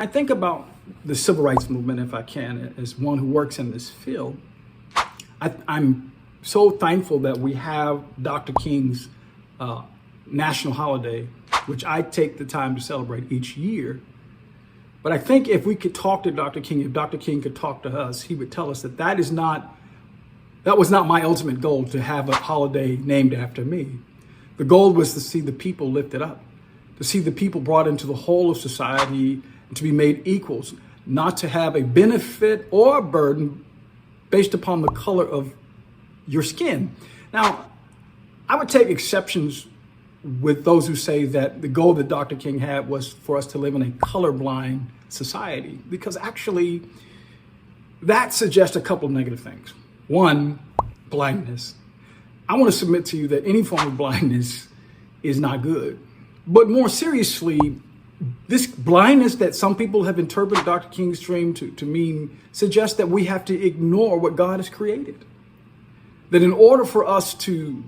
I think about the civil rights movement, if I can, as one who works in this field. I'm so thankful that we have Dr. King's national holiday, which I take the time to celebrate each year. But I think if we could talk to Dr. King, if Dr. King could talk to us, he would tell us that that was not my ultimate goal, to have a holiday named after me. The goal was to see the people lifted up, to see the people brought into the whole of society and to be made equals, not to have a benefit or a burden based upon the color of your skin. Now, I would take exceptions with those who say that the goal that Dr. King had was for us to live in a colorblind society, because actually that suggests a couple of negative things. One, blindness. I want to submit to you that any form of blindness is not good. But more seriously, this blindness that some people have interpreted Dr. King's dream to mean suggests that we have to ignore what God has created. That in order for us to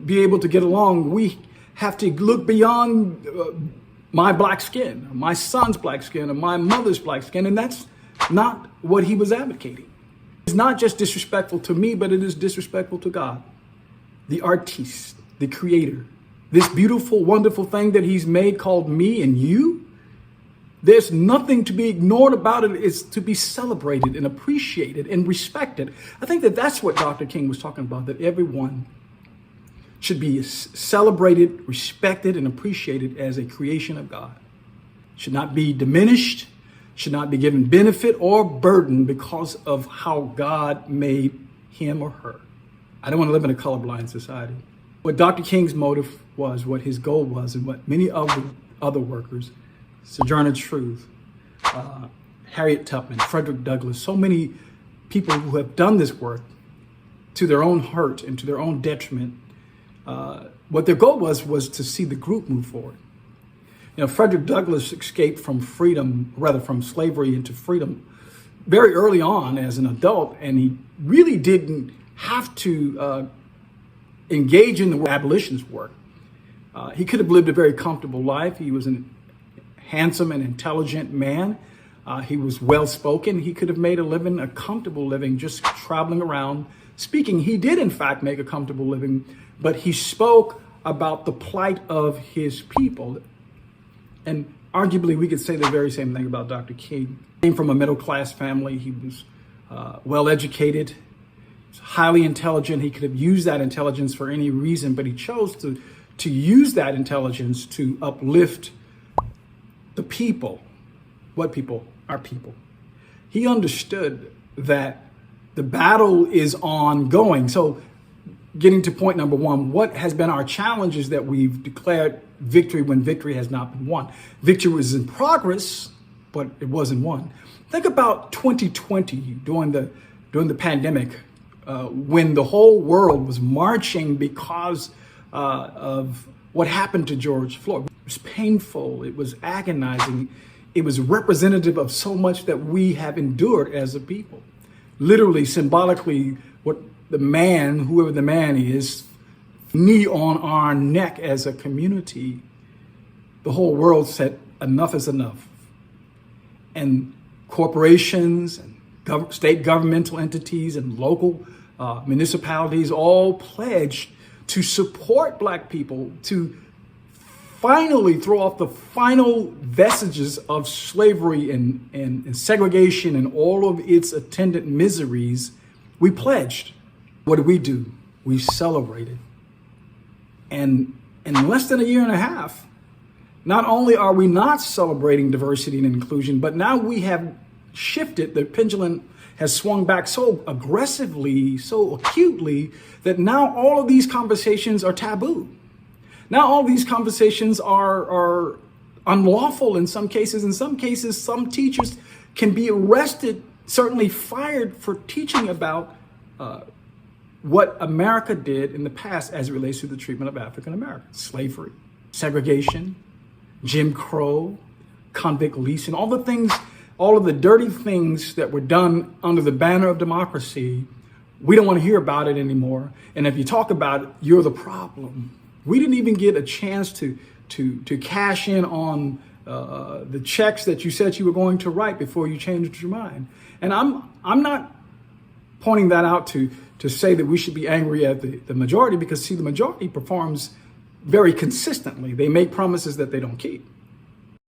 be able to get along, we have to look beyond my black skin, my son's black skin, or my mother's black skin, and that's not what he was advocating. It's not just disrespectful to me, but it is disrespectful to God, the artiste, the creator. This beautiful, wonderful thing that he's made called me and you, there's nothing to be ignored about it. It's to be celebrated and appreciated and respected. I think that that's what Dr. King was talking about, that everyone should be celebrated, respected, and appreciated as a creation of God. Should not be diminished, should not be given benefit or burden because of how God made him or her. I don't want to live in a colorblind society. What Dr. King's motive was, what his goal was, and what many other workers, Sojourner Truth, Harriet Tubman, Frederick Douglass, so many people who have done this work to their own hurt and to their own detriment, what their goal was to see the group move forward. You know, Frederick Douglass escaped from slavery into freedom very early on as an adult, and he really didn't have to engage in the abolitionist work. He could have lived a very comfortable life. He was a handsome and intelligent man. He was well-spoken. He could have made a comfortable living, just traveling around speaking. He did, in fact, make a comfortable living, but he spoke about the plight of his people. And arguably, we could say the very same thing about Dr. King. He came from a middle-class family. He was well-educated, highly intelligent. He could have used that intelligence for any reason, but he chose to use that intelligence to uplift the people. What people? Our people. He understood that the battle is ongoing. So getting to point number one, what has been our challenges that we've declared victory when victory has not been won? Victory was in progress, but it wasn't won. Think about 2020 during the pandemic, when the whole world was marching because of what happened to George Floyd. It was painful. It was agonizing. It was representative of so much that we have endured as a people. Literally, symbolically, what the man, whoever the man is, knee on our neck as a community, the whole world said enough is enough. And corporations and state governmental entities and local municipalities all pledged to support Black people, to finally throw off the final vestiges of slavery and segregation and all of its attendant miseries. We pledged. What did we do? We celebrated. And in less than a year and a half, not only are we not celebrating diversity and inclusion, but now we have shifted. The pendulum has swung back so aggressively, so acutely, that now all of these conversations are taboo. Now all these conversations are unlawful in some cases. In some cases, some teachers can be arrested, certainly fired, for teaching about what America did in the past as it relates to the treatment of African Americans. Slavery, segregation, Jim Crow, convict leasing, all of the dirty things that were done under the banner of democracy. We don't want to hear about it anymore. And if you talk about it, you're the problem. We didn't even get a chance to cash in on the checks that you said you were going to write before you changed your mind. And I'm not pointing that out to say that we should be angry at the majority, because see, the majority performs very consistently. They make promises that they don't keep.